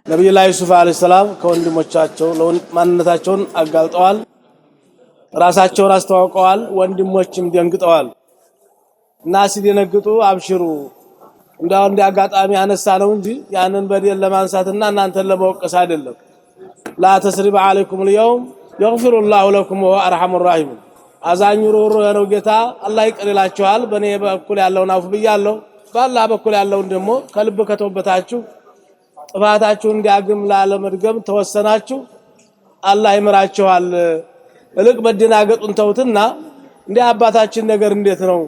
ነብዩላህ ዩሱፍ አለይሂ ሰላም ከወንድሞቻቸው ማንነታቸውን አጋልጠዋል ራሳቸውን አስተዋውቀዋል ወንድሞችም ደንግጠዋል እና ሲደነግጡ አብሽሩ እንዳው አጋጣሚ አነሳ ነው እንጂ ያንን በደል ለማንሳትና እናንተን ለመወቀስ አይደለም لا تسرب عليكم اليوم يغفر الله لكم وهو ارحم الراحمين አዛኙ ሮሮ ነው ጌታ አላህ ይቀርላችኋል በኔ በኩል ያለውን አፍ ብያለሁ በአላህ በኩል ያለውን ደግሞ ከልብ ከተወበታችሁ ጥፋታችሁ እንዲያግም ላለመድገም ተወሰናችሁ አላህ ይምራችኋል እልቅ በድናገጡን ተውትና እንደ አባታችን ነገር እንዴት ነው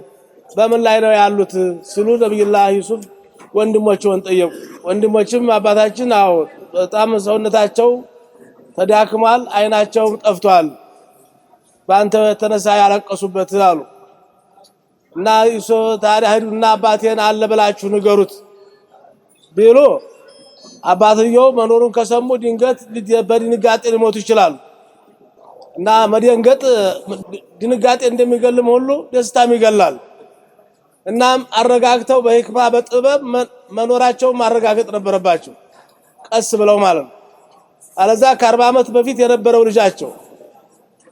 በምን ላይ ነው ያሉት ሲሉ ነብዩላህ ዩሱፍ ወንድሞቹን ጠየቁ ወንድሞችም አባታችን አዎ በጣም ሰውነታቸው ተዳክሟል አይናቸው ጠፍቷል ባንተ ተነሳ ያለቀሱበት አሉ እና ዩሱፍ ታዲያ ሄዱና አባቴን አለ ብላችሁ ንገሩት ቢሉ አባትየው መኖሩን ከሰሙ ድንገት በድንጋጤ ሊሞቱ ይችላል እና መደንገጥ ድንጋጤ እንደሚገልም ሁሉ ደስታም ይገላል እናም አረጋግተው በህክማ በጥበብ መኖራቸው ማረጋገጥ ነበረባቸው ቀስ ብለው ማለት ነው አለዛ ከ40 አመት በፊት የነበረው ልጃቸው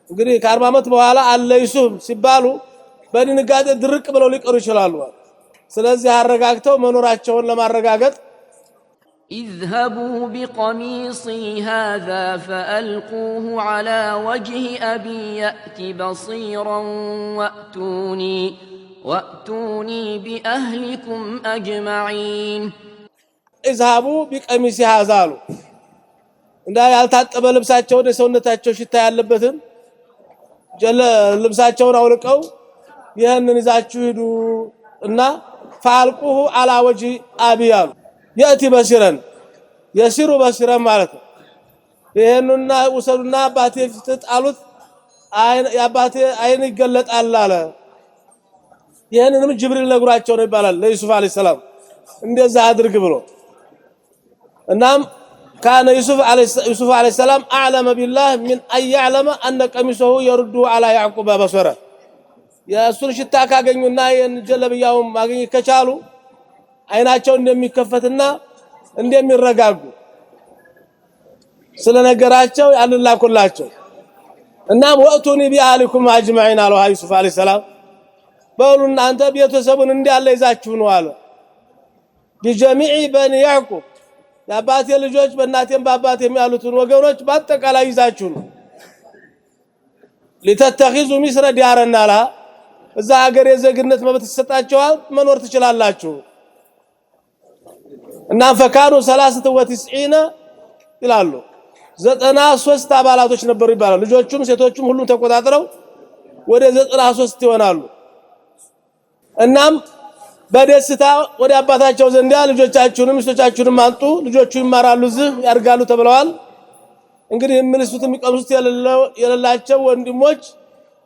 እንግዲህ ከ40 አመት በኋላ አለ ዩሱፍ ሲባሉ በድንጋጤ ድርቅ ብለው ሊቀሩ ይችላሉ ስለዚህ አረጋግተው መኖራቸውን ለማረጋገጥ اذهبوا بقميصي هذا فألقوه على وجه أبي يأت بصيرا وأتوني بأهلكم أجمعين اذهبوا بقميصي هذا እንዳ ያልታጠበ ልብሳቸው ወደ ሰውነታቸው ሽታ ያለበትን ልብሳቸውን አውልቀው ይሄንን ይዛችሁ ሂዱ እና فألقوه على وجه أبي يأتي بصيرا يسير بصيرا ማለት ነው ይሄንና ወሰዱና አባቴ ፍትጣሉት አይን ያባቴ አይን ይገለጣል አለ ይሄንንም ጅብሪል ነግራቸው ነው ይባላል ለዩሱፍ አለይሂ ሰላም እንደዛ አድርግ ብሎ እናም كان يوسف عليه السلام اعلم بالله من ان يعلم ان قميصه يرد على يعقوب بصره የእሱን ሽታ ካገኙና የጀለብያው ማግኘት ከቻሉ አይናቸው እንደሚከፈትና እንደሚረጋጉ ስለነገራቸው ያልላኩላቸው እናም ወእቱኒ ቢአሊኩም አጅማዒን አለ ዩሱፍ አለይሂ ሰላም በሉና አንተ ቤተሰቡን እንዲያለ ይዛችሁ ነው አለ بجميع بني يعقوب ያባቴ ልጆች በእናቴም በአባቴም ያሉትን ወገኖች በአጠቃላይ ይዛችሁ ነው لتتخذوا مصر ديارنا لا እዛ ሀገር የዘግነት መብት ተሰጣቸዋል መኖር ትችላላችሁ እና ፈካሩ 93 ይላሉ 93 አባላቶች ነበሩ ይባላል ልጆቹም ሴቶቹም ሁሉም ተቆጣጥረው ወደ 93 ይሆናሉ እናም በደስታ ወደ አባታቸው ዘንድ ልጆቻቸውንም ሚስቶቻቸውንም አንጡ ልጆቹ ይማራሉ ዝህ ያርጋሉ ተብለዋል እንግዲህ ምልሱት የሚቀምሱት የሌላቸው ወንድሞች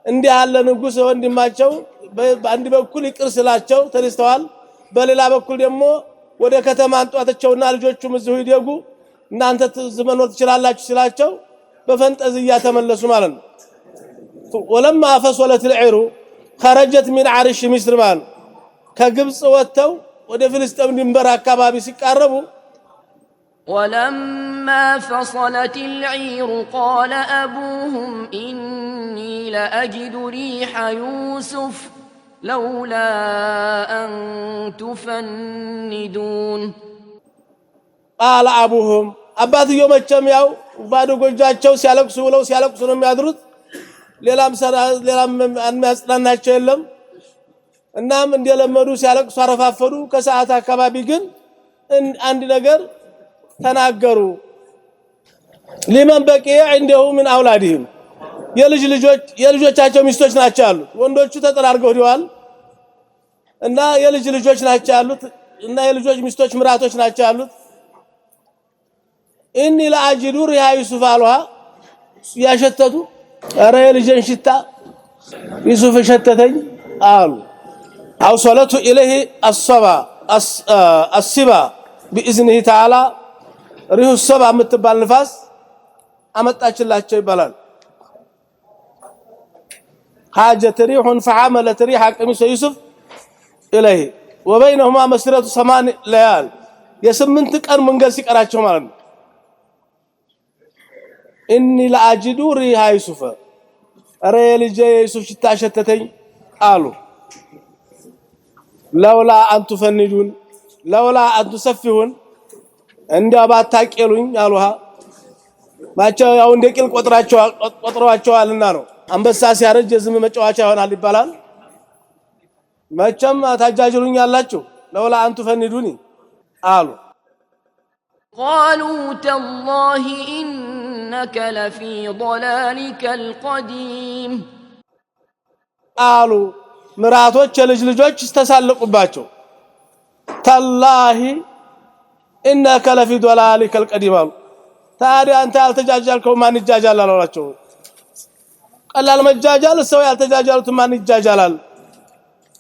እንዲህ ያለ ንጉስ ወንድማቸው በአንድ በኩል ይቅርስላቸው ተነስተዋል በሌላ በኩል ደግሞ ወደ ከተማ አንጧታቸውና ልጆቹም እዚሁ ይደጉ እናንተ ዘመኖር ትችላላችሁ ሲላቸው በፈንጠዝያ ተመለሱ ማለት ነው ولما فصلت العير خرجت من عرش مصر ማለት ከግብጽ ወጥተው ወደ ፍልስጤም ድንበር አካባቢ ሲቃረቡ ولما فصلت العير قال أبوهم إني لأجد ريح يوسف لولا أن تفندون قال أبوهم أبات يوم الجميع بعد ጎጃቸው ሲያለቅሱ ብለው ሲያለቅሱ ነው የሚያድሩት ሌላም የሚያጽናናቸው የለም እናም እንደለመዱ ሲያለቅሱ አረፋፈዱ ከሰዓት አካባቢ ግን አንድ ነገር ተናገሩ لمن بقي عنده من اولادهم የልጆቻቸው ሚስቶች ናቸው አሉ ወንዶቹ ተጠራርገው ዲዋል እና የልጅ ልጆች ናቸው አሉት እና የልጆች ሚስቶች ምራቶች ናቸው አሉት اني لا اجد ريح يوسف አልዋ ያሸተቱ አረ የልጅን ሽታ ዩሱፍ ሸተተኝ አሉ اوصلت اليه الصبا باذنه تعالى ريح الصبا የምትባል ንፋስ አመጣችላቸው ይባላል حاجه ريح فعملت ريح قميص يوسف اليه وبينهما مسيره 8 ليال የ8 ቀን መንገድ ሲቀራቸው ማለት ነው إني لأجد ريح يوسف أرى لجي يوسف شتا شتتين قالوا لولا أن تفندون لولا أن تسفهون عند أبا تاكلون قالوها ማቸው ያው እንደቂል ቆጥሯቸዋልና ነው አንበሳ ሲያረጅ ዝም መጫወቻ ይሆናል ይባላል መቸም ታጃጅሩኛላችሁ ለውላ አንቱ ፈንዱኒ አሉ قالوا تالله إنك لفي ضلالك القديم አሉ ምራቶች ልጆች ተሳለቁባቸው تالله إنك لفي ضلالك القديم ታዲያ አንተ ያልተጃጃልከው ማን ይጃጃላል አላቸው ቀላል መጃጃል ሰው ያልተጃጃሉት ማን ይጃጃላል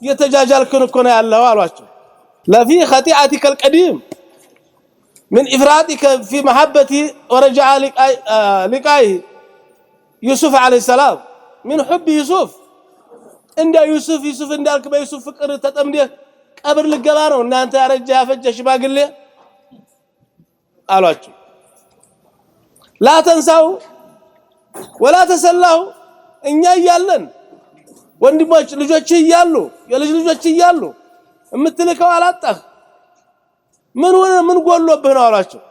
የተጃጃልከን እኮ ነው ያለው አሏቸው لفي خطيئتك القديم من إفراطك في محبتي ورجع لقائه يوسف عليه السلام من حب يوسف عند يوسف እንዳልክ በዩሱፍ ፍቅር ተጠምደህ ቀብር ልገባ ነው እናንተ ያረጃ ያፈጀ ሽማግሌ አሏቸው لا تنسوا ولا تسلوا እኛ ይያለን ወንድሞች ልጆች ይያሉ የልጅ ልጆች ይያሉ እምትልከው አላጣህ ምን ጎሎብህ ነው አላቸው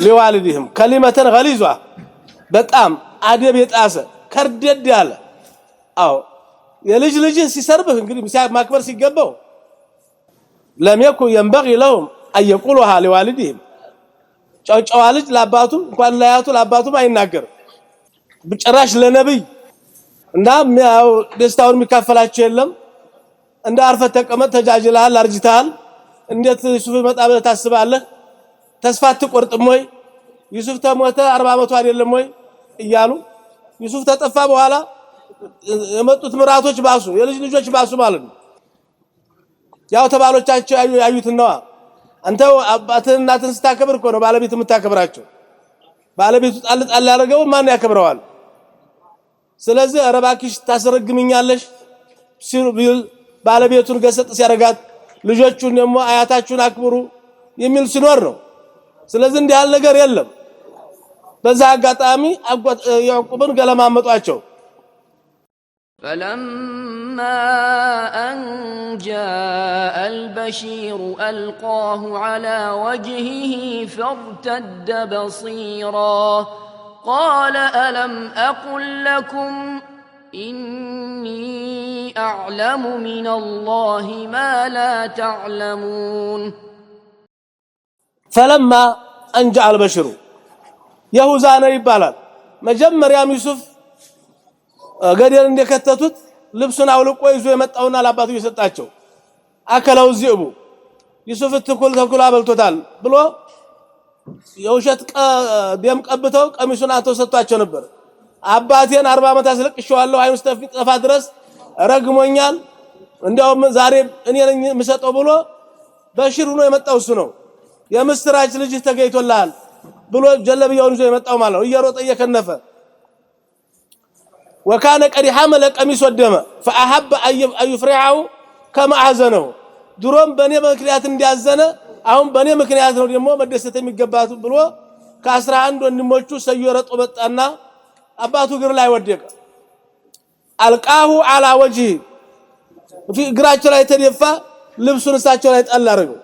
لوالدهم كلمه غليظه በጣም አደብ የጣሰ ከርደድ ያለ አው የልጅ ሲሰርብህ እንግዲህ ማክበር ሲገባው لم يكن ينبغي لهم ان يقولها لوالدهم ጫጫዋ ልጅ ለአባቱ እንኳን ለያቱ ለአባቱም አይናገር በጭራሽ ለነብይ እና ያው ደስታውን የሚካፈላቸው የለም እንደ አርፈ ተቀመጥ ተጃጅለሃል አርጅተሃል እንዴት ዩሱፍ መጣበ ታስባለህ ተስፋ አትቆርጥም ወይ ዩሱፍ ተሞተ 40 አመቱ አይደለም ወይ እያሉ ዩሱፍ ተጠፋ በኋላ የመጡት ምራቶች ባሱ የልጅ ልጆች ባሱ ማለት ነው ያው ተባሎቻቸው ያዩትና አንተ አባትህና እናትህን ስታከብር እኮ ነው ባለቤት የምታከብራቸው ባለቤቱ ጣል ያደረገው ማን ያከብረዋል ስለዚህ አረባኪሽ ታስረግምኛለሽ ሲል ባለቤቱን ገሰጥ ሲያረጋት ልጆቹን ደግሞ አያታችሁን አክብሩ የሚል ሲኖር ነው ስለዚህ እንዲህ ያለ ነገር የለም በዛ አጋጣሚ ያዕቆብን ገለማመጧቸው فلما أن جاء البشير ألقاه على وجهه فارتد بصيرا قال ألم أقل لكم إني أعلم من الله ما لا تعلمون فلما أن جاء البشير يهوذا ይባላል መጀመሪያም ዩሱፍ ገደል እንደከተቱት ልብሱን አውልቆ ይዞ የመጣውና ለአባቱ የሰጣቸው አከለው ዚቡ ዩሱፍ ተኩል አበልቶታል ብሎ የውሸት ደም ቀብተው ቀሚሱን አተው ሰጥቷቸው ነበር አባቴን 40 አመት አስለቅሻለሁ አይሙስተፊ ጠፋ ድረስ ረግሞኛል እንዲያውም ዛሬ እኔ ነኝ የምሰጠው ብሎ በሽር ሆኖ የመጣው እሱ ነው የምስራች ልጅ ተገይቶላል ብሎ ጀለብያውን ይዞ የመጣው ማለት ነው እየሮጠ እየከነፈ وكان قد حمل قميص ودم فاحب ان يفرحه كما احزنه ድሮም በኔ ምክንያት እንዲያዘነ አሁን በኔ ምክንያት ነው ደግሞ መደሰት የሚገባቱ ብሎ ከ11 ወንድሞቹ ሰየረጡ መጣና አባቱ ግር ላይ ወደቀ አልቃሁ على وجهه في እግራቸው ላይ ተደፋ ልብሱን እሳቸው ላይ ጣል አረገው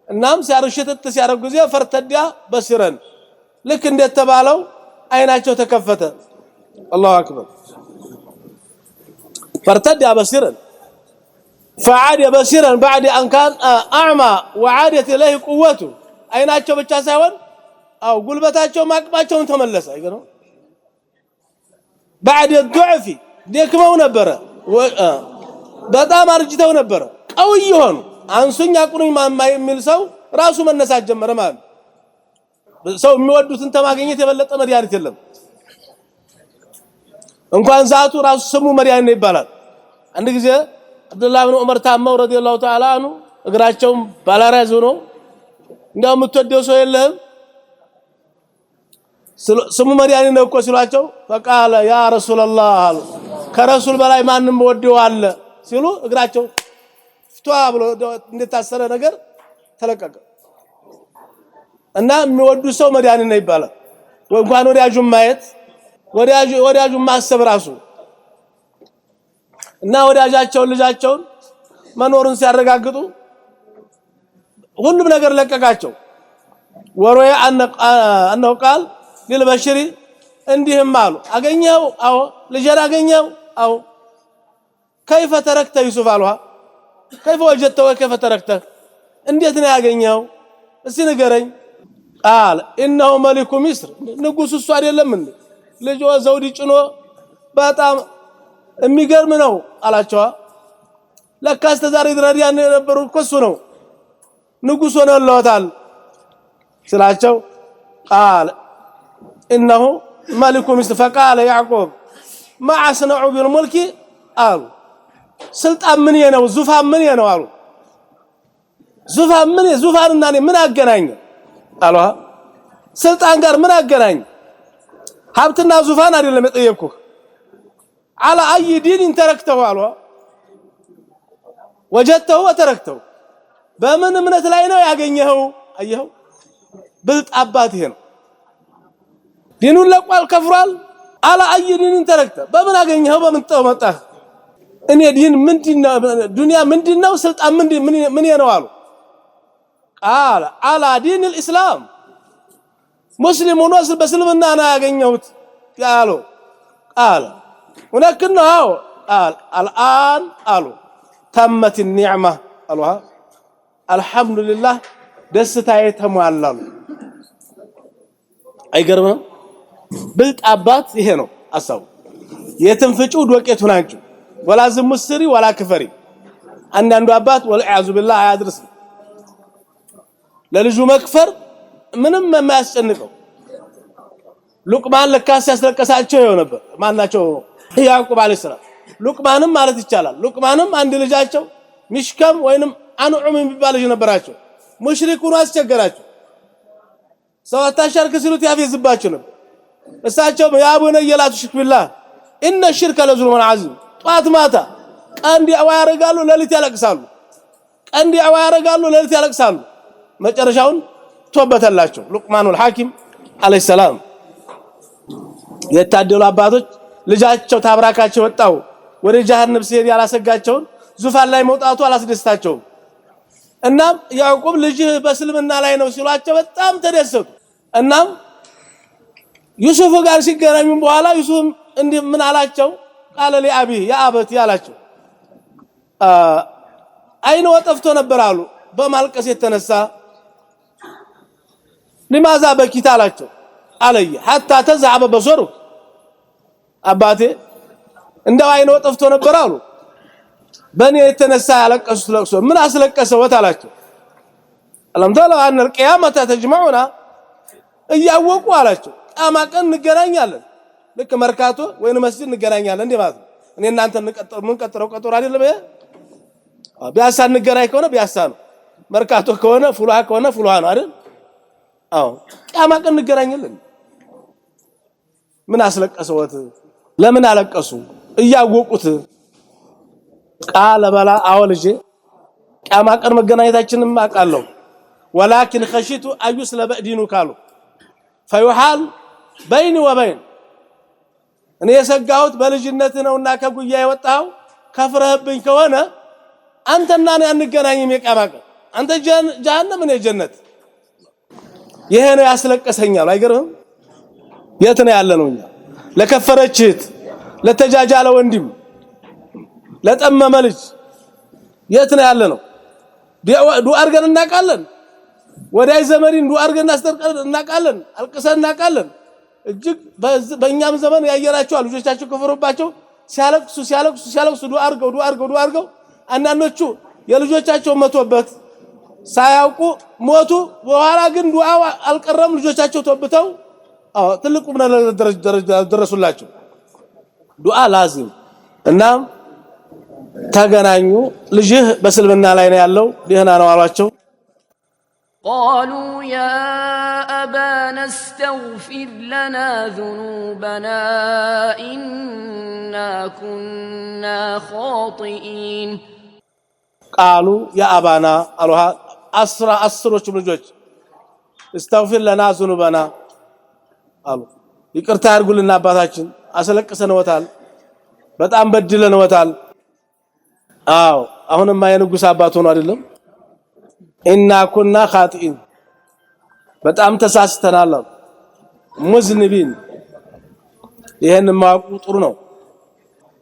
እናም ሲያርሽተት ሲያረጉ ጊዜ ፈርተዲያ በሲረን ልክ እንደተባለው አይናቸው ተከፈተ الله أكبر فارتد بصيرا فعاد بصيرا بعد أن كان أعمى وعادت إليه قوته አይናቸው ብቻ ሳይሆን አው ጉልበታቸው ማቅባቸውን ተመለሰ አይገርም بعد الضعف ደክመው ነበር በጣም አርጅተው ነበር ቀውይ ሆኑ አንሱኝ አቁኑኝ ማማይ የሚል ሰው ራሱ መነሳት ጀመረ ማለት ሰው የሚወዱትን ተማግኘት የበለጠ መድኃኒት የለም እንኳን ዛቱ ራሱ ስሙ መርያን ነው ይባላል አንድ ጊዜ አብዱላህ ኢብኑ ዑመር ታመው ረዲየላሁ ተዓላ አንሁ እግራቸው ባላራዝ ሆኖ እንደው የምትወደው ሰው የለም ስሙ መርያን ነው እኮ ሲሏቸው فقال يا رسول الله ከረሱል በላይ ማንንም ወደው አለ ሲሉ እግራቸው ፍቷ ብሎ እንደታሰረ ነገር ተለቀቀ እና የሚወዱ ሰው መድኃኒት ነው ይባላል። ወንኳን ወዳጁን ማየት ወዳጁን ማሰብ ራሱ እና ወዳጃቸውን ልጃቸውን መኖሩን ሲያረጋግጡ ሁሉም ነገር ለቀቃቸው። ወሮየ አነው ቃል ለልበሽሪ እንዲህም አሉ አገኘው አዎ ልጅን አገኘው አዎ كيف تركت يوسف አሉها كيف وجدته وكيف تركته እንዴት ነው ያገኘው እስቲ ንገረኝ قال انه ملك مصر ንጉስ እሱ አይደለም እንዴ ልጅ ዘውድ ጭኖ በጣም የሚገርም ነው አላቸው ለካስ ተዛሬ ድረዲያን የነበሩ እሱ ነው ንጉስ ሆነለታል ስላቸው قال انه ملك مصر فقال يعقوب ما اصنع بالملك قال ስልጣን ምን ነው ዙፋን ምን ነው አሉ ዙፋንና እኔ ምን አገናኝ አሉ ስልጣን ጋር ምን አገናኝ ሀብትና ዙፋን አይደለም የጠየቅኩህ على اي دين تركته አሉ وجدته وتركته በምን እምነት ላይ ነው ያገኘኸው አየኸው ብልጥ አባት ይሄ ነው ዲኑን ለቋል ከፍሯል على اي دين تركته በምን አገኘኸው በምን ተመጣህ እኔ ዲን ምንድነው ዱንያ ምንድነው ስልጣን ምን ነው አሉ قال على دين الاسلام مسلم ሆኖ በእስልምና ነው ያገኘሁት ያሉ قال ولكنه قال الان قالوا تمت النعمه الله الحمد لله ደስታዬ ተሟላሉ አይገርምም ብልጥ አባት ይሄ ነው አሳው የትንፍጩ ዶቄቱ ናቸው ወላ ዝሙስሪ ወላ ክፈሪ አንዳንዱ አባት ወልዓዙ ቢላህ ያድርስ ለልጁ መክፈር ምንም የማያስጨንቀው ሉቅማን ለካስ ያስለቀሳቸው ይሆን ነበር ማናቸው ያዕቁብ አለይሂ ሰላም ሉቅማንም ማለት ይቻላል ሉቅማንም አንድ ልጃቸው ሚሽከም ወይንም አንዑም የሚባል ልጅ ነበራቸው ሙሽሪኩን አስቸገራቸው ሰው አታሻርክ ሲሉት ያፌዝባቸው ነበር እሳቸው ያ ቡነየ ላ ትሽሪክ ቢላህ ኢነ الشرك لظلم عظيم ጧት ማታ ቀን ዲዕዋ ያረጋሉ ለሊት ያለቅሳሉ ቀን ዲዕዋ ያረጋሉ ለሊት ያለቅሳሉ መጨረሻውን ተወበተላቸው ሉቅማኑል ሐኪም አለይሂ ሰላም የታደሉ አባቶች ልጃቸው ታብራካቸው ወጣው ወደ ጀሃነም ሲሄድ ያላሰጋቸውን ዙፋን ላይ መውጣቱ አላስደስታቸው እና ያዕቆብ ልጅ በእስልምና ላይ ነው ሲሏቸው በጣም ተደሰቱ እና ዩሱፍ ጋር ሲገናኙ በኋላ ዩሱፍ እንዴ ምን አላቸው قال لأبي يا أبتي አላቸው አይኑ ወጥፍቶ ነበር አሉ በማልቀስ የተነሳ لماذا بكيت አላቸው علي حتى تذهب بصرك አባቴ እንደው አይኑ ወጥፍቶ ነበር አሉ በእኔ የተነሳ ያለቀሱት ለቅሶ ምን አስለቀሰውት አላቸው አለም ተላ ان القيامه تجمعنا እያወቁ አላቸው ቂያማ ቀን እንገናኛለን ልክ መርካቶ ወይን መስጂድ እንገናኛለን እንዴ ማለት እኔ እናንተ ምን ቀጥረው ቀጥሮ አይደለም ቢያሳ እንገናኝ ከሆነ ቢያሳ ነው መርካቶ ከሆነ ፉሉሃ ከሆነ ፉሉሃ ነው አይደል አዎ ቂያማ ቀን እንገናኛለን ምን አስለቀሰውት ለምን አለቀሱ እያወቁት ቃለ በላ አወልጄ ቂያማ ቀን መገናኘታችንን ማቃለው ولكن خشيت ايسلب دينو ካሉ فيحال بيني وبين እኔ የሰጋሁት በልጅነት ነውና ከጉያ የወጣው ከፍረህብኝ ከሆነ አንተና እኔ አንገናኝም የቂያማ ቀን አንተ ጀሃነም እኔ ጀነት ይሄ ነው ያስለቀሰኛል አይገርም የት ነው ያለነው እኛ ለከፈረችት ለተጃጃለ ወንድም ለጠመመ ልጅ የት ነው ያለነው ዱአ አርገን እናቃለን ወዳይ ዘመሪን ዱአ አርገን እናቃለን አልቅሰን እናቃለን እጅግ በእኛም ዘመን ያየናቸው ልጆቻቸው ከፈሩባቸው ሲያለቅሱ ዱአ አርገው አንዳንዶቹ የልጆቻቸው መቶበት ሳያውቁ ሞቱ በኋላ ግን ዱአ አልቀረም ልጆቻቸው ተወብተው ትልቁ ምን ደረጃ ደረሱላቸው ዱአ ላዚም እና ተገናኙ ልጅህ በስልምና ላይ ነው ያለው ደህና ነው አሏቸው قالوا يا أبانا استغفر لنا ذنوبنا إنا كنا خاطئين قالوا يا أبانا الله أسرى ልጆች استغفر لنا ذنوبنا አሉ ይቅርታ ያርጉልና አባታችን አስለቅሰነውታል በጣም በድለነውታል አዎ አሁንማ የንጉስ አባት ሆኖ አይደለም ኢና ኩና ኻጢኢን በጣም ተሳስተናል ሙዝንቢን ይሄን ማቁ ጥሩ ነው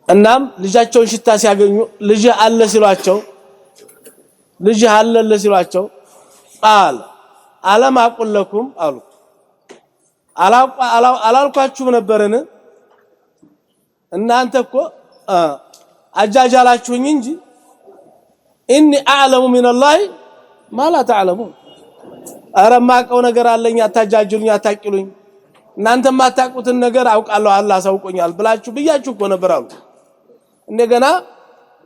እናም ልጃቸውን ሽታ ሲያገኙ ልጅ አለ ሲሏቸው ልጅ አለ ሲሏቸው ቃል አለም አቁለኩም አሉ አላልኳችሁም ነበርን እናንተ እኮ አጃጃላችሁኝ እንጂ ኢኒ አዕለሙ ሚነላሂ ማላ ተዕለሙን አረማቀው ነገር አለኝ አታጃጅሉኝ አታቂሉኝ እናንተ ማታቁትን ነገር አውቃለሁ አላህ ሳውቆኛል ብላችሁ ብያችሁ እኮ ነበር አሉ እንደገና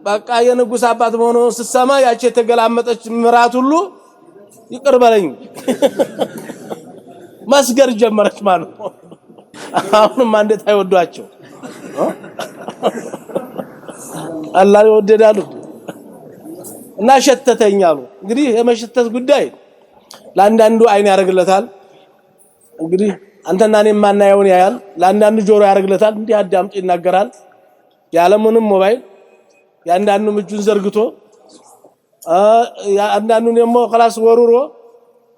በቃ የንጉስ አባት ሆኖ ሲሰማ ያቺ የተገላመጠች ምራት ሁሉ ይቅር በለኝ መስገር ጀመረች ማለት ነው አሁን እንዴት አይወዷቸው አላህ ይወደዳሉ እና ሸተተኛሉ እንግዲህ የመሸተት ጉዳይ ለአንዳንዱ አይን ያረግለታል እንግዲህ አንተና እኔ ማናየውን ያያል ለአንዳንዱ ጆሮ ያረግለታል እንዲህ አዳምጥ ይናገራል ያለምንም ሞባይል ያንዳንዱ እጁን ዘርግቶ ያንዳንዱ ደግሞ خلاص ወሩሮ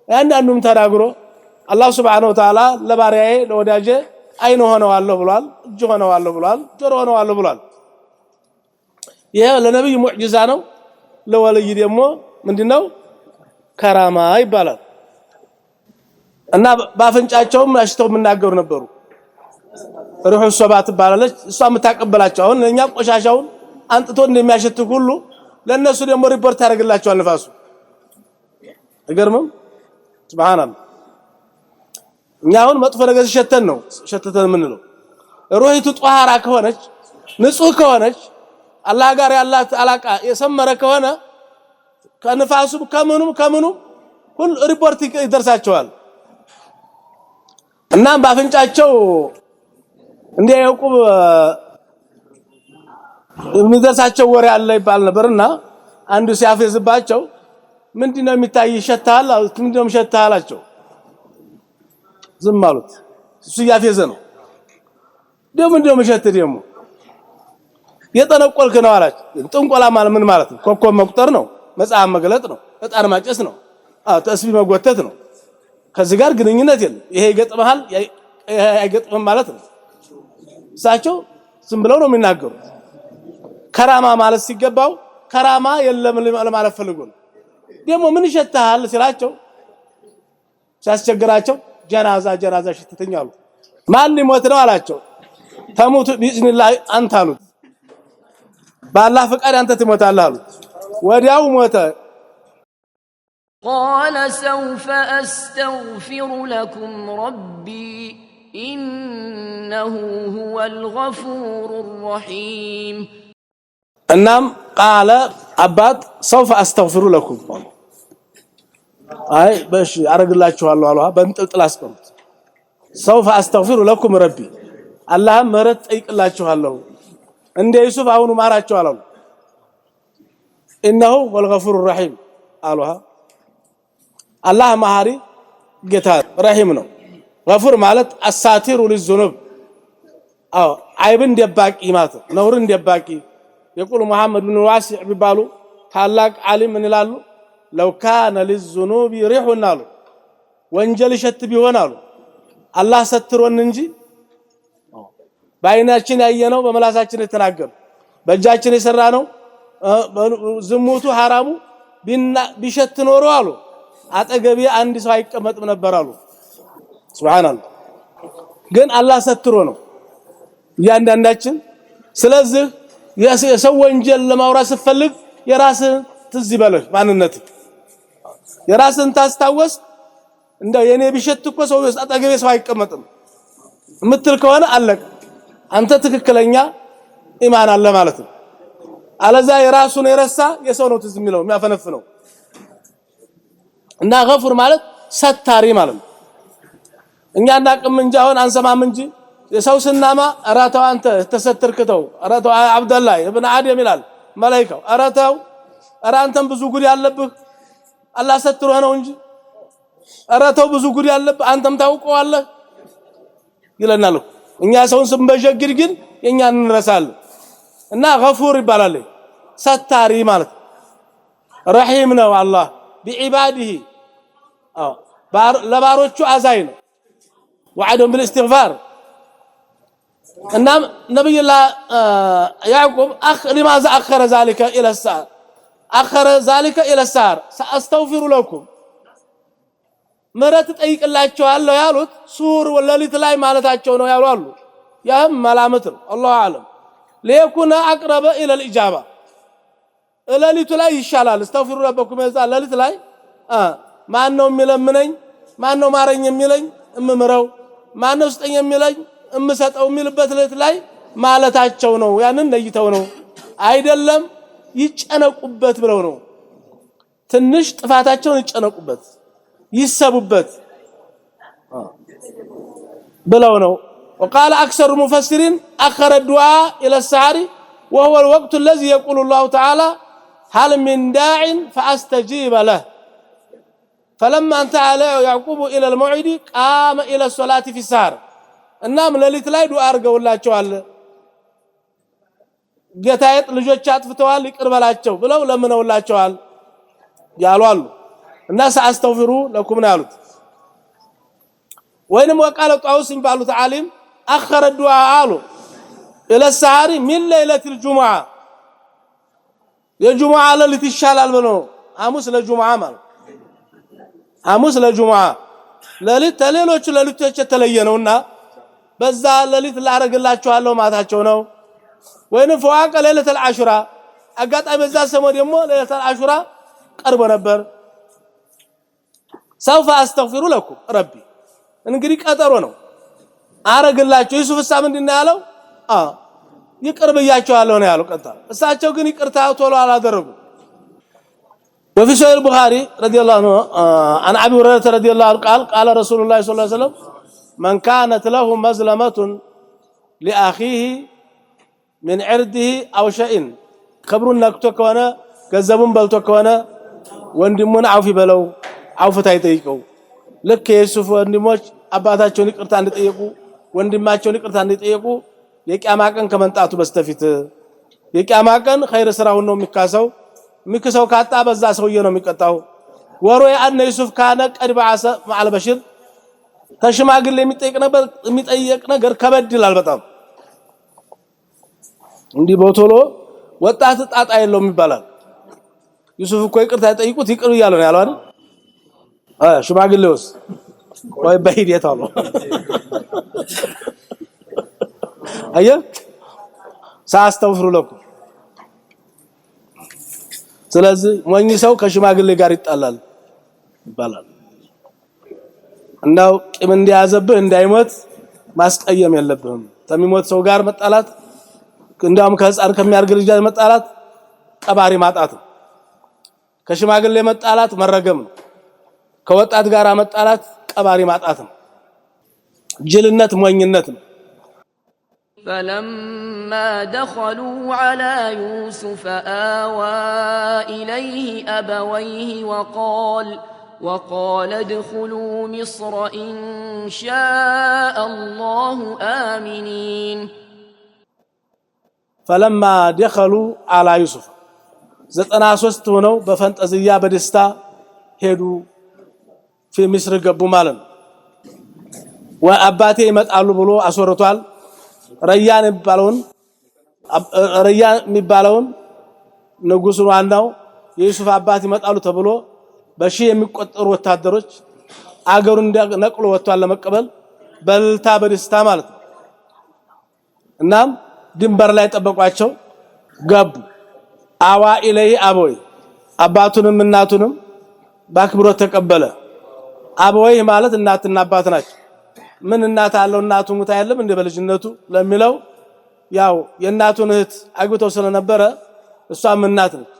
ያንዳንዱም ተናግሮ አላህ Subhanahu Wa Ta'ala ለባሪያዬ ለወዳጄ አይን ሆነዋለሁ ብሏል እጅ ሆነዋለሁ ብሏል ጆሮ ሆነዋለሁ ብሏል ይሄ ለነብዩ ሙዕጂዛ ነው ለወልይ ደግሞ ምንድነው ከራማ ይባላል እና ባፈንጫቸውም አሽተው ምናገሩ ነበሩ ሩህ ሶባት ባላለች እሷ መታቀበላቸው አሁን እኛ ቆሻሻውን አንጥቶ እንደሚያሸት ሁሉ ለነሱ ደግሞ ሪፖርት ያደርግላቸዋል ንፋሱ አይገርምም ሱብሃንአላህ እኛ አሁን መጥፎ ነገር ሲሸተን ነው ሸተተን ምን ነው ሩሂቱ ጧሃራ ከሆነች ንጹህ ከሆነች አላህ ጋር ያላት አላቃ የሰመረ ከሆነ ከንፋሱ ከመኑ ሁሉ ሪፖርት ይደርሳቸዋል እና ባፈንጫቸው እንዲያውቁ የሚደርሳቸው ወሬ አለ ይባል ነበርና አንዱ ሲያፈዝባቸው ምንድነው የሚታይ ይሸታል ምንድነው ይሸታላቸው ዝም አሉት እሱ ያፈዘ ነው ደሞ ምንድነው የሚሸት ደሞ የጠነቆልክ ነው አላቸው ጥንቆላ ማለት ምን ማለት ነው ኮኮብ መቁጠር ነው መጽሐፍ መግለጥ ነው እጣን ማጨስ ነው ተስቢህ መጎተት ነው ከዚህ ጋር ግንኙነት የለም ይሄ ይገጥማል አይገጥምም ማለት ነው ሳቸው ዝም ብለው ነው የሚናገሩት ከራማ ማለት ሲገባው ከራማ የለም ለማለት ፈልጎ ነው ደሞ ምን ይሸታል ሲላቸው ሲያስቸግራቸው ጀናዛ ሽተተኛሉ ማን ሊሞት ነው አላቸው ተሞቱ ቢኢዝኒላህ አንተ አሉት በአላህ ፈቃድ አንተ ትሞታለህ አሉት ወዲያው ሞተ قال سوف أستغفر لكم ربي إنه هو الغفور الرحيم እናም قال አባት سوف أستغفر لكم አይ በሽ አረግላችኋለሁ አላህ በእንጥልጥል አስቀምጥ سوف أستغفر لكم ربي አላህ ምህረት ጠይቅላችኋለሁ እንደ ዩሱፍ አሁን ማራቸው አላሉ انه هو الغفور الرحيم አላህ አላህ መሐሪ ጌታ ረሂም ነው غفور ማለት አሳቲሩ ለልذنوب አይብን ደባቂ ማለት ነውርን ደባቂ يقول محمد بن واسع ቢባሉ ታላቅ ዓሊም እንላሉ لو كان للذنوب ريح ናሉ ወንጀል ሸት ቢሆናሉ አላህ ሰትሮን እንጂ ባይናችን ያየነው በመላሳችን የተናገር በእጃችን የሰራነው ዝሙቱ ሐራሙ ቢሸት ኖሮ አሉ አጠገቤ አንድ ሰው አይቀመጥም ነበር አሉ ሱብሃንአላህ ግን አላህ ሰትሮ ነው ያንዳንዳችን ስለዚህ የሰው ወንጀል ለማውራት ሲፈልግ የራስን ትዝ ይበልህ ማንነት የራስን ታስታውስ እንደው የኔ ቢሸት እኮ ሰው አጠገቤ ሰው አይቀመጥም ምትል ከሆነ አለቅ አንተ ትክክለኛ ኢማን አለ ማለት ነው አለዛ የራሱን የረሳ የሰው ነው ትዝ የሚለው የሚያፈነፍነው እና ገፉር ማለት ሰታሪ ማለት ነው እኛ እናቅም እንጂ አሁን አንሰማም እንጂ የሰው ስናማ አራታው አንተ ተሰተርክተው አራታው አብደላህ ኢብኑ አደም ይላል መላእክው አራታው አራንተም ብዙ ጉድ ያለብህ አላህ ሰትሮ ነው እንጂ አራተው ብዙ ጉድ ያለብህ አንተም ታውቀዋለህ ይለናል እኛ ሰውን ስንበጀግር ግን የኛን እንረሳለን እና ገፉር ይባላል ሰታሪ ማለት ረሂም ነው አላህ بعباده ለባሮቹ አዛኝ ነው وعدهم بالاستغفار انما نبي الله يعقوب لماذا اخر ذلك الى السار اخر ذلك الى السار ساستغفر لكم ምሕረት ጠይቅላችኋለሁ ያሉት ሱር ወለሊት ላይ ማለታቸው ነው ያሉ አሉ ያም መላመት ነው አላሁ አለም ለይኩን አቅረበ الى الاجابه ለሊቱ ላይ ይሻላል استغفر ربكم የዛ ለሊት ላይ ማን ነው የሚለምነኝ ማን ነው ማረኝ የሚለኝ እምምረው ማን ነው ስጠኝ የሚለኝ እምሰጠው የሚልበት ለሊት ላይ ማለታቸው ነው ያንን ለይተው ነው አይደለም ይጨነቁበት ብለው ነው ትንሽ ጥፋታቸውን ይጨነቁበት يسببت بلونه وقال أكثر المفسرين أخر الدعاء إلى السحر وهو الوقت الذي يقول الله تعالى هل من داع فأستجيب له فلما انتهى يعقوب إلى الموعد قام إلى الصلاة في السحر النام لليت لا دعاء አርገውላቸዋል ጌታዬ ልጆች አጥፍተዋል ይቅርበላቸው ብለው ለምነውላቸዋል ያሉ አሉ الناس استغفروا لكم نالت وينما وقال طاووس بالو تعاليم اخر الدعاء قالوا الى السحر من ليله الجمعه የጁሙዓ ለሊት ይሻላል ብለው ሐሙስ ለጁሙዓ ማለት ሐሙስ ለጁሙዓ ለሊት ተሌሎች ለሊቶች የተለየ ነውና በዛ ለሊት ላረግላችኋለሁ ማታቸው ነው ወይንም ፈዋቀ ለይለተ العاشራ አጋጣሚ በዛ ሰሞን ደግሞ ለይለተ العاشራ ቀርቦ ነበር سوف استغفر لكم ربي እንግዲህ ቀጠሮ ነው አረግላችሁ ዩሱፍ ሳም እንድና ያለው ይቅርብያቸዋለሁ ነው ያለው ቀጣ እሳቸው ግን ይቅርታ ቶሎ አላደረጉ وفي صحيح البخاري رضي الله عنه عن ابي هريره رضي الله عنه قال رسول الله صلى الله عليه وسلم من كانت له مظلمه لاخيه من عرضه او شيء خبرون نكتو كونه ገንዘቡን በልቶ ከሆነ ወንድሙን አውፊ በለው አውፍታ ይጠይቀው ለከ የሱፍ ወንድሞች አባታቸውን ይቅርታ እንዲጠይቁ ወንድማቸውን ይቅርታ እንዲጠይቁ የቂያማ ቀን ከመንጣቱ በስተፊት የቂያማ ቀን ኸይር ስራውን ነው የሚከሰው ካጣ በዛ ሰውዬ ነው የሚቀጣው ወሮ ያነ ዩሱፍ ካነ ቀድ ባዓሰ ማዓል በሽር ተሽማግል የሚጠይቅ ነገር ከበድላል በጣም እንዲህ ቦቶሎ ወጣት ጣጣ የለውም ይባላል ዩሱፍ እኮ ይቅርታ ይጠይቁት ይቅር ይያለው ነው ያለው አይደል ሽማግሌውስ ወይ በሂደት አለው አየ ሳስተውፍሩ ለኩም ስለዚህ ሞኝ ሰው ከሽማግሌ ጋር ይጣላል ይባላል እንዳው ቂም እንዲያዘብህ እንዳይሞት ማስቀየም የለብህም ተሚሞት ሰው ጋር መጣላት እንዳውም ከህፃን ከሚያርግ ልጅ ጋር መጣላት ቀባሪ ማጣት ከሽማግሌ መጣላት መረገም ነው ከወጣት ጋር መጣላት ቀባሪ ማጣት ነው ጅልነት ሞኝነት ነው فلما دخلوا على يوسف آوى إليه أبويه وقال ادخلوا مصر إن شاء الله آمنين فلما دخلوا على يوسف 93 ሆነው በፈንጠዝያ በደስታ ሄዱ في مصر ገቡ ማለት ነው ወአባቴ ይመጣሉ ብሎ አስወርቷል ረያን የሚባለውን ንጉስ ዋናው የዩሱፍ አባት ይመጣሉ ተብሎ በሺ የሚቆጠሩ ወታደሮች አገሩን ነቅሎ ወጥቷል ለመቀበል በልታ በደስታ ማለት ነው እናም ድንበር ላይ ጠበቋቸው ገቡ አዋ ኢለይ አቦይ አባቱንም እናቱንም ባክብሮት ተቀበለ አቦይ ማለት እናትና አባት ናቸው ምን እናት አለው እናቱ ሙታ አይደለም እንደ በልጅነቱ ለሚለው ያው የእናቱን እህት አግብተው ስለነበረ እሷም እናት ነች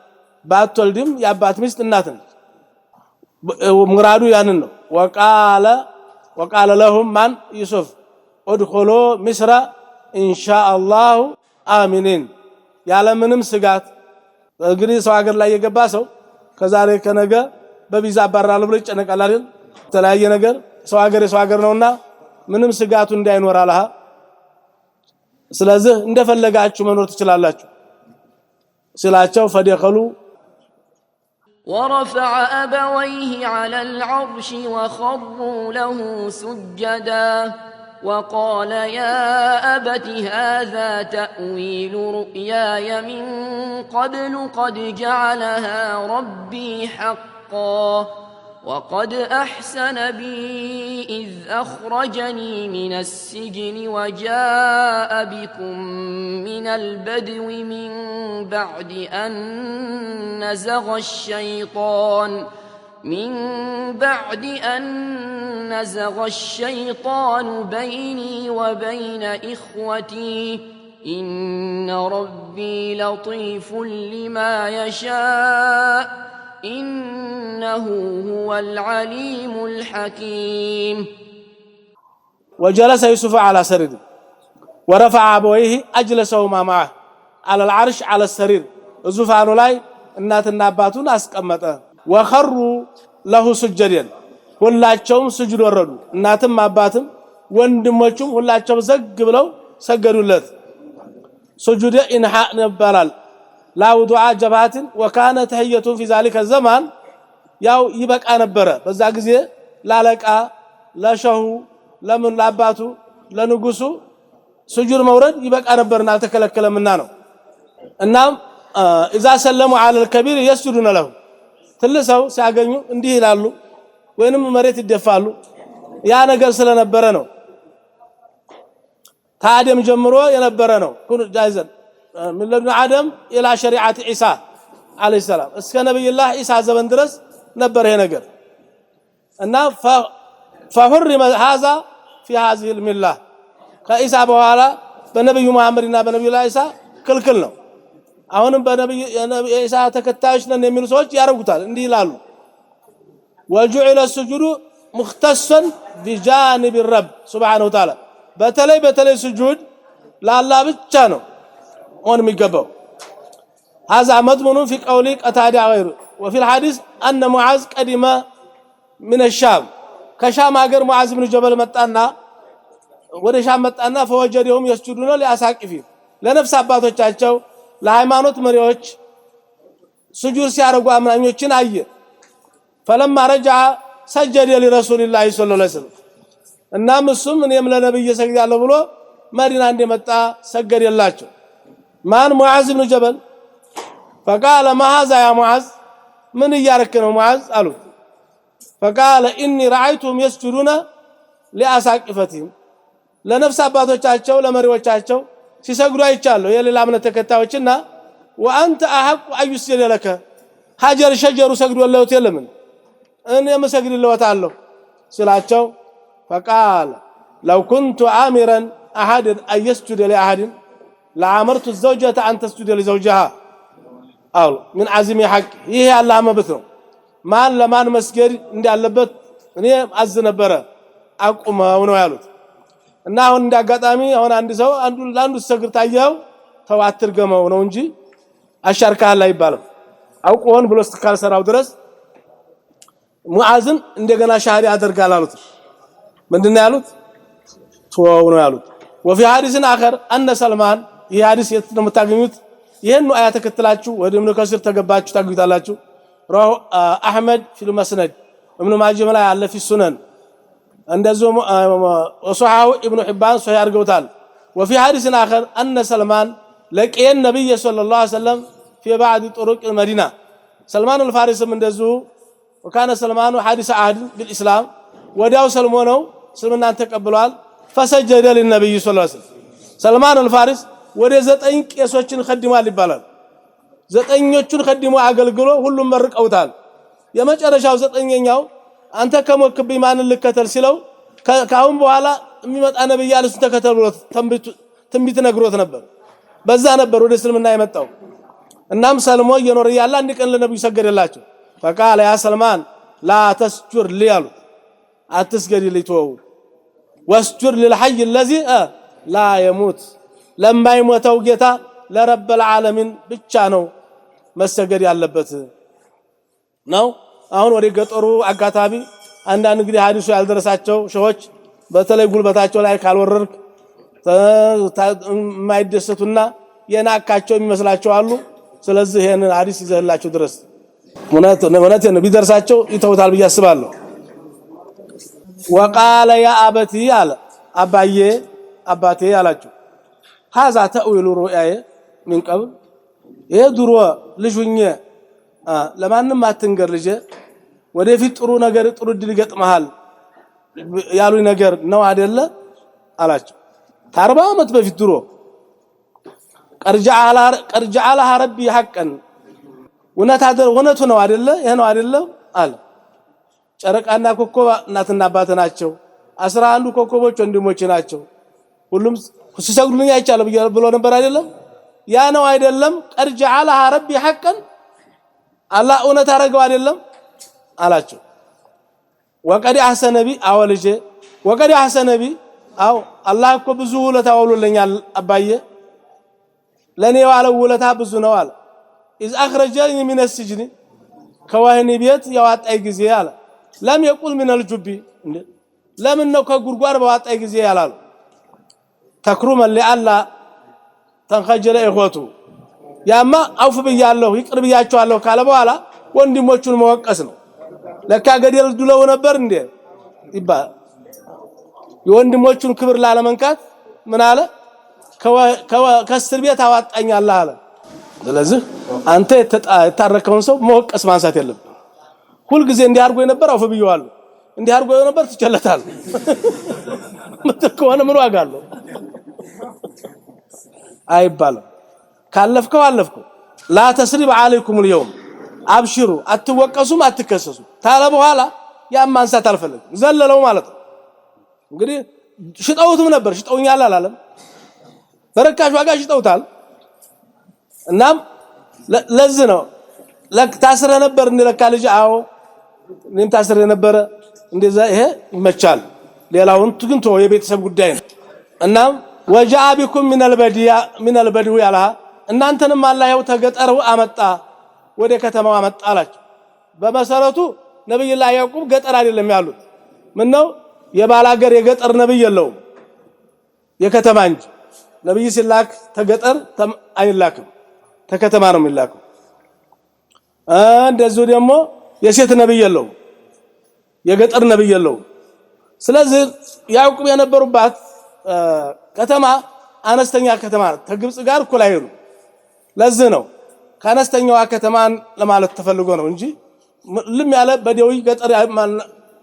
ባትወልድም የአባት ሚስት እናት ነች ሙራዱ ያንን ነው وقال لهم من يوسف ادخلوا مصر ان شاء الله امنين ያለ ምንም ስጋት እንግዲህ ሰው ሀገር ላይ የገባ ሰው ከዛሬ ከነገ በቪዛ አባራለሁ ብሎ ይጨነቃል አይደል ተለያየ ነገር ሰው ሀገር ነውና ምንም ስጋቱ እንዳይኖር አላህ ስለዚህ እንደፈለጋችሁ መኖር ትችላላችሁ ስላቸው ፈደኸሉ ورفع أبويه على العرش وخروا له سجدا وقال يا أبت هذا تأويل رؤياي من قبل قد جعلها ربي حقا وقد أحسن بي إذ أخرجني من السجن وجاء بكم من البدو من بعد أن نزغ الشيطان بيني وبين إخوتي إن ربي لطيف لما يشاء إنه هو العليم الحكيم وجلس يوسف على سرير ورفع أبويه أجلسهما معه على العرش على السرير الزفان لاي እናትና አባቱን አስቀመጠ وخروا له سجدا ሁላቸውም ስጁድ ወረዱ እናትም አባትም ወንድሞቹም ሁላቸው ዘግ ብለው ሰገዱለት سجود إنحاء نبالال لا وضع جبهات وكان تحية في ذلك الزمان ያው ይበቃ ነበር በዛ ጊዜ ላለቃ ለሸሁ ለምን ለአባቱ ለንጉሱ ስጁድ መውረድ ይበቃ ነበርና አልተከለከለምና ነው እናም اذا سلموا على الكبير يسجدون له ትልሰው ሲያገኙ እንዲህ ይላሉ ወይንም መሬት ይደፋሉ ያ ነገር ስለነበረ ነው ታደም ጀምሮ የነበረ ነው ኩን ጃይዘን من لدن آدم الى شريعه عيسى عليه السلام እስከ ነብዩላህ ኢሳ ዘመን ድረስ ነበር ይሄ ነገር እና فحرم هذا في هذه المله ከኢሳ በኋላ በነብዩ መሐመድና በነብዩላህ ኢሳ ክልክል ነው አሁንም በነብዩ ኢሳ ተከታዮች ነን የሚሉ ሰዎች ያረጉታል እንዲህ ይላሉ وجعل السجود مختصا بجانب الرب سبحانه وتعالى በተለይ ስጁድ ለአላህ ብቻ ነው ሆን የሚገባው هذا مضمون في قول قتادة غيره وفي الحديث أن معاذ قدم من الشام كشام ሀገር معاذ بن جبل መጣና ወደ ሻም መጣና فوجدهم يسجدون لأساقفهم ለነፍስ አባቶቻቸው ለሃይማኖት መሪዎች ስጁድ ሲያረጉ አማኞችን አየ فلما رجع سجد لرسول الله صلى الله عليه وسلم እና እሱም እኔም ለነብዩ ሰግዳለሁ ብሎ መዲና እንደመጣ ሰገደላቸው ማን ሙዓዝ ኢብኑ ጀበል فقال ما هذا يا معاذ من يارك ነው معاذ አሉት فقال اني رايتهم يسجدون لاساقفتهم ለነፍስ አባቶቻቸው ለመሪዎቻቸው ሲሰግዱ አይቻለሁ የሌላ እምነት ተከታዮችና وانت احق ايسجد لك حجر شجر ሰግዶለት የለምን እኔ መስግድልዎታለሁ ስላቸው فقال لو كنت امرا احد ان يسجد لاحد لامرت الزوجه ان تسجد لزوجها او من عزم حق ይሄ አላህ መብት ነው ማን ለማን መስገድ እንዳለበት እኔ አዝ ነበር አቁመው ነው ያሉት እና አሁን እንዳጋጣሚ አሁን አንድ ሰው አንዱ ሰግር ታየው ተዋትር ገመው ነው እንጂ አሻርካህ ላይ ይባላል አውቆን ብሎ እስከካልሰራው ድረስ ሙዓዝን እንደገና ሻሃዳ ያደርጋል አሉት ምንድነው ያሉት ተዋው ነው ያሉት وفي حديث اخر ان سلمان ይሄ ሐዲስ የት ነው የምታገኙት ይሄን ነው አያተ ከተላችሁ ወደ ኢብኑ ከሲር ተገባችሁ ታግዩታላችሁ رواه احمد في المسند ابن ماجه ላይ አለ في السنن እንደዚሁም ወሱሐው ኢብኑ ሒባን ሶሂህ አድርገውታል وفي حديث اخر ان سلمان لقي النبي صلى الله عليه وسلم في بعض طرق المدينه سلمان الفارسي እንደዚሁ وكان سلمان حادث عهد بالاسلام ወዲያው ሰልሞ ነው እስልምናን ተቀብሏል فسجد للنبي صلى الله عليه وسلم سلمان الفارس ወደ 9 ቄሶችን ኸድሟል ይባላል 9ኞቹን ኸድሞ አገልግሎ ሁሉም መርቀውታል የመጨረሻው 9ኛው አንተ ከሞክብኝ ማንን ልከተል ሲለው ካሁን በኋላ የሚመጣ ነብይ ያለሱ ተከተሉት ትንቢት ነግሮት ነበር በዛ ነበር ወደ እስልምና የመጣው እናም ሰልሞ እየኖረ ያለ አንድ ቀን ለነብዩ ሰገደላቸው فقال يا سلمان لا تسجد لي አትስገድ ልተው واسجد للحي الذي لا يموت لما يموتው ጌታ ለረብ العالمين ብቻ ነው መሰገድ ያለበት ነው አሁን ወደ ገጠሩ አጋታቢ አንዳንድ እንግዲህ ሐዲሱ ያልደረሳቸው ሸሆች በተለይ ጉልበታቸው ላይ ካልወረርክ ማይደሰቱና የናካቸው የሚመስላቸው አሉ ስለዚህ ይሄን ሐዲስ ይዘህላችሁ ድረስ ሙናት ነው ቢደርሳቸው ይተውታል ብዬ አስባለሁ وقال يا ابتي على አባቴ አላችሁ هذا تأويل رؤياي من قبل የድሮ ልጅුኝ ለማንም አትንገር ልጄ ወደፊት ጥሩ ነገር ጥሩ ድል ይገጥማል ያሉኝ ነገር ነው አይደለ አላችሁ 40 አመት በፊት ድሮ ቀርጃአላ ረቢ ሐቀን ወነቱ ነው አይደለ ይሄ ነው አይደለ አለ ጨረቃና ኮከብ እናትና አባት ናቸው 11 ኮከቦች ወንድሞች ናቸው ሁሉም ሲሰግዱልኝ አይቻለው ብሎ ነበር አይደለም ያ ነው አይደለም ቀርጃአላ ረቢ ሐቀን አላህ እውነት አረጋው አይደለም አላቸው ወቀዲ አህሰነ ቢ አወልጄ ወቀዲ አህሰነ ቢ አው አላህ እኮ ብዙ ውለታ አውሎልኛል አባዬ ለኔ ያለው ውለታ ብዙ ነው አለ إذ أخرجني من السجن كواهني بيت يواطاي ጊዜ አለ ለም يقول من الجب ለምን ነው ከጉርጓር በዋጣይ ጊዜ ያላሉ ተክሩመን ለአላህ ተንخجل اخوته ያማ አውፍ በያለሁ ይቅር ብያቸዋለሁ ካለ በኋላ ወንድሞቹን መወቀስ ነው ለካ ገደል ዱለው ነበር እንዴ ይባል የወንድሞቹን ክብር ላለመንካት ምን አለ ከእስር ቤት አዋጣኝ አላህ አለ ስለዚህ አንተ የታረከውን ሰው መወቀስ ማንሳት የለብም ሁሉ ጊዜ እንዲያርጎ የነበር አውፍ ብየዋለሁ እንዲያርጎ የነበር ትጨለታል መተከዋነ ምን ዋጋ አለው አይባልም ካለፍከው አለፍከው لا تسريب عليكم اليوم ابشروا አትወቀሱም አትከሰሱ ታለ በኋላ ያማንሳት አልፈልግ ዘለለው ማለት እንግዲህ ሽጣውትም ነበር ሽጣውኛል አላለም በረካሽ ዋጋ ሽጣውታል እናም ለዚህ ነው ታስረ ነበር እንደለካ ልጅ አዎ እኔም ታስረ ነበር እንደዛ ይሄ ይመቻል ሌላውን ግን ተው የቤተሰብ ጉዳይ ነው እናም وجاء بكم من البدو ያላ እናንተንም አላህ ያው ተገጠረው አመጣ ወደ ከተማው አመጣላችሁ በመሰረቱ ነብዩላህ ያዕቆብ ገጠር አይደለም ያሉት ምን ነው የባላገር የገጠር ነብይ የለውም የከተማ እንጂ ነብይ ሲላክ ተገጠር አይላክም ተከተማ ነው የሚላከው እንደዚህ ደግሞ የሴት ነብይ የለውም የገጠር ነብይ የለውም ስለዚህ ያዕቆብ የነበሩባት ከተማ አነስተኛ ከተማ ከግብጽ ጋር እኩል አይሩ ለዚህ ነው ከአነስተኛዋ ከተማን ለማለት ተፈልጎ ነው እንጂ ልም ያለ በደዊ ገጠር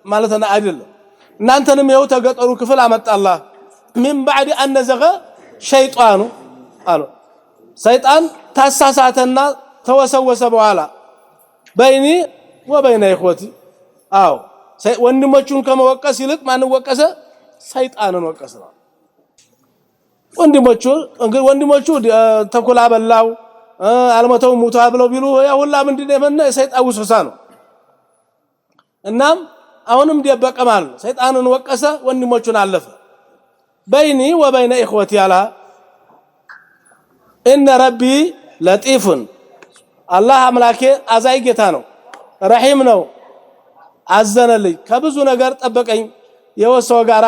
ማለት አይደለም እናንተንም ይኸው ተገጠሩ ክፍል አመጣላህ من بعد ان نزغ شيطان አሉ ሰይጣን ታሳሳተና ተወሰወሰ በኋላ በይኒ ወበይነ እخوتي አው ወንድሞቹን ከመወቀስ ይልቅ ማን ወቀሰ ሰይጣንን ወቀሰ ወንድሞቹ ተኩላ በላው አልመተው ሙታ ብለው ቢሉ ያ ሁላ ምንድነው የመነ ሰይጣን ውስውሳ ነው እናም አሁንም ደበቀማል ሰይጣንን ወቀሰ ወንድሞቹን አለፈ በይኒ ወበይነ እخوتي አላ ان ربي لطيف الله አምላኬ አዛይ ጌታ ነው ረሂም ነው አዘነልኝ ከብዙ ነገር ጠበቀኝ የወሰው ጋራ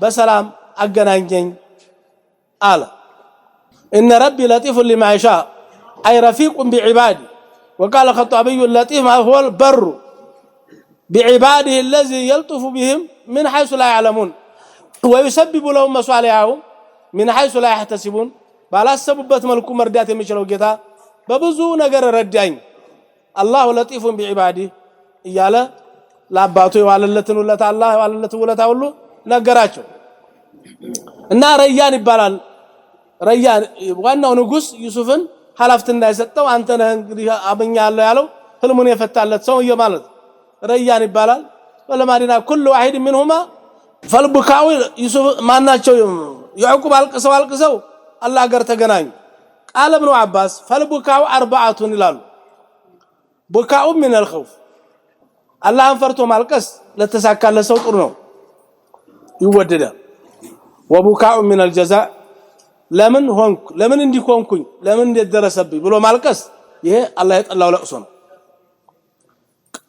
በሰላም አገናኘኝ አለ ان ربي لطيف لما يشاء اي رفيق بعبادي وقال الخطابي اللطيف هو البر بعباده الذي يلطف بهم من حيث لا يعلمون ويسبب لهم مصالحهم من حيث لا يحتسبون ባላሰቡበት መልኩ መርዳት የሚችለው ጌታ በብዙ ነገር ረዳኝ الله لطيف بعباده እያለ ለአባቱ የዋለለትን ውለታ አላህ የዋለለትን ውለታ ሁሉ ነገራቸው እና ረያን ይባላል ረያን ዋናው ንጉስ ዩሱፍን ሐላፍትና የሰጠው አንተ ነህ እንግዲህ አብኛለሁ ያለው ህልሙን የፈታለት ሰው ማለት ረያን ይባላል ወለማዲና كل واحد منهما فالبكاء يوسف ማናቸው ያዕቆብ አልቅሰው አላህ ጋር ተገናኙ ቃል ابن عباس فالبكاء اربعه ይላሉ بكاء من الخوف አላህን ፈርቶ ማልቀስ ለተሳካለ ሰው ጥሩ ነው ይወደዳል وبكاء من الجزاء ለምን እንዲኮንኩኝ ለምን እንደደረሰብኝ ብሎ ማልቀስ ይሄ አላህ የጠላው ለቅሶ ነው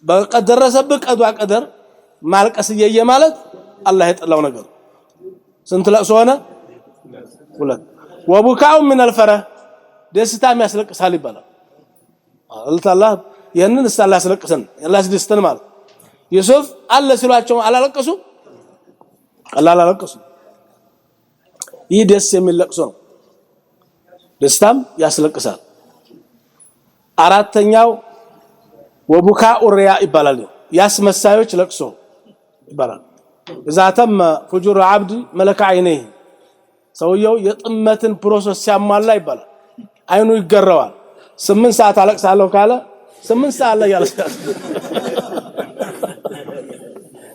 በቀደረሰብህ ቀዷ ቀደር ማልቀስ እየየ ማለት አላህ የጠላው ነገር ስንት ለቅሶ ሆነ ሁለት ወቡካኡ ምን الفرح ደስታም ያስለቅሳል ይባላል አላህ ይሄንን እስታላ ያስለቅሰን አላህ ደስተን ማለት ዩሱፍ አለ ሲሏቸው አላለቀሱ አላለቀሱ ይህ ደስ የሚል ለቅሶ ነው ደስታም ያስለቅሳል አራተኛው ወቡካኡ ሪያ ይባላል ያስመሳዮች ለቅሶ ይባላል ዛተም ፍጁር አብድ መለካ አይኔ ሰውየው የጥመትን ፕሮሰስ ሲያሟላ ይባላል አይኑ ይገረዋል 8 ሰዓት አለቅሳለሁ ካለ 8 ሰዓት ላይ ያለቅሳል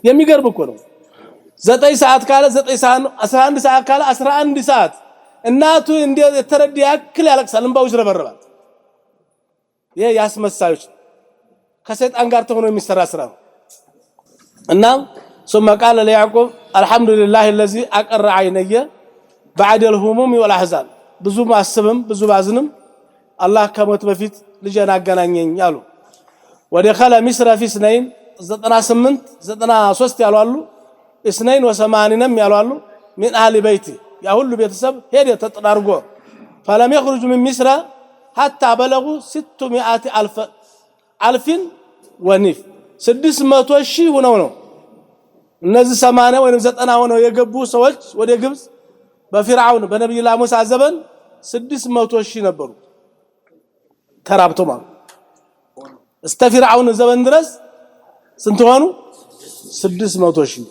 የሚገርም እኮ ነው 9 ሰዓት ካለ 9 ሰዓት ነው 11 ሰዓት ካለ 11 ሰዓት እናቱ እንደ የተረዳ ያክል ያለቅሳል እንባው ይረበረባል ይሄ ያስመሳዮች ከሰይጣን ጋር ተሆኖ የሚሰራ ስራ ነው እና ثم قال ليعقوب الحمد لله الذي اقر عيني بعد الهموم والاحزان ብዙ ማስበም ብዙ ባዝንም አላህ ከሞት በፊት ልጅን አገናኘኝ ያሉ ወደخل مصر في سنين 98 93 ያሉ አሉ 82 ያሉ አሉ من اهل بيتي ያ ሁሉ ቤተሰብ ሄደ ተጠራርጎ فلم يخرج من مصر حتى بلغوا 600,000 ونيف 600 ሺህ ሆነው ነው እነዚህ 80 ወይም 90 ሆነው የገቡ ሰዎች ወደ ግብጽ በፊርዓውን በነብዩላህ ሙሳ ዘመን 600 ሺህ ነበሩ ተራብተው ማለት እስከ ፊርዓውን ዘመን ድረስ ስንት ሆኑ 600 ሺህ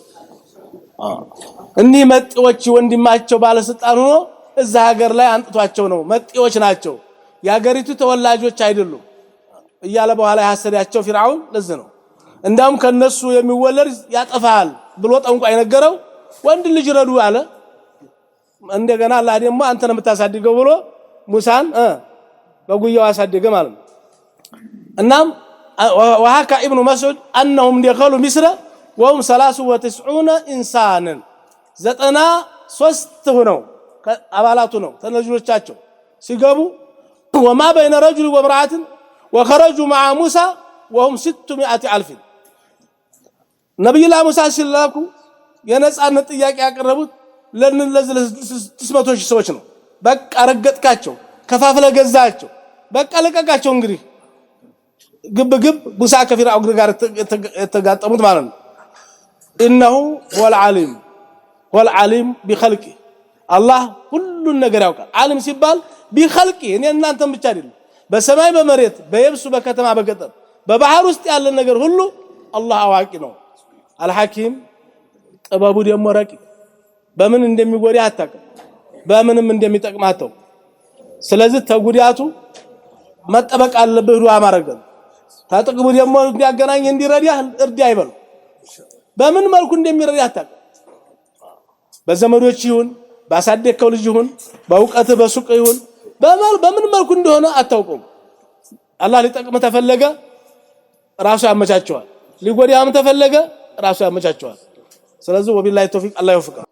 እነዚህ መጤዎች ወንድማቸው ባለስልጣን ሆኖ እዛ ሀገር ላይ አንጥቷቸው ነው መጤዎች ናቸው ያገሪቱ ተወላጆች አይደሉም እያለ በኋላ ያሰዳቸው ፊርዓውን ለዚህ ነው እንዳውም ከነሱ የሚወለድ ያጠፋል ብሎ ጠንቋይ ነገረው ወንድ ልጅ ረዱ አለ እንደገና አላህ ደግሞ አንተ ነው የምታሳድገው ብሎ ሙሳን በጉያው አሳደገ ማለት ነው እናም ወሃካ ኢብኑ መስዑድ انهم دخلوا مصر وهم 93 انسانا 93 ሆነው አባላቱ ነው ተነጆቻቸው ሲገቡ وما بين رجل وامراه وخرجوا مع موسى وهم 600,000 ነብዩላህ ሙሳ ሲላኩ የነጻነት ጥያቄ ያቀረቡት ለነዚህ 600 ሺህ ሰዎች ነው በቃ ረገጥካቸው ከፋፍለ ገዛቸው በቃ ለቀቃቸው እንግዲህ ግብ ሙሳ ከፊርዓውን ጋር የተጋጠሙት ማለት ነው انه هو العليم بخلقه አላህ ሁሉን ነገር ያውቃል ዓለም ሲባል بخلقه እኔ እናንተም ብቻ አይደለም በሰማይ በመሬት በየብሱ በከተማ በገጠር በባህር ውስጥ ያለ ነገር ሁሉ አላህ አዋቂ ነው الحكيم ጥበቡ ደግሞ ረቂቅ በምን እንደሚጎዳ አታውቅም በምንም እንደሚጠቅማቸው ስለዚህ ተጉዳቱ መጠበቅ አለበት ዱዓ ማድረግ ታጥቅቡ ደግሞ እንዲያገናኝ እንዲረዳ እርዳ አይበሉ በምን መልኩ እንደሚረዳ አታውቅም በዘመዶች ይሁን ባሳደከው ልጅ ይሁን በእውቀት በሱቅ ይሁን በምን መልኩ እንደሆነ አታውቁም አላህ ሊጠቅም ተፈለገ ራሱ ያመቻቸዋል ሊጎዳም ተፈለገ ራሱ ያመቻቸዋል ስለዚህ ወቢላሂ ተውፊቅ አላህ ይወፍቀው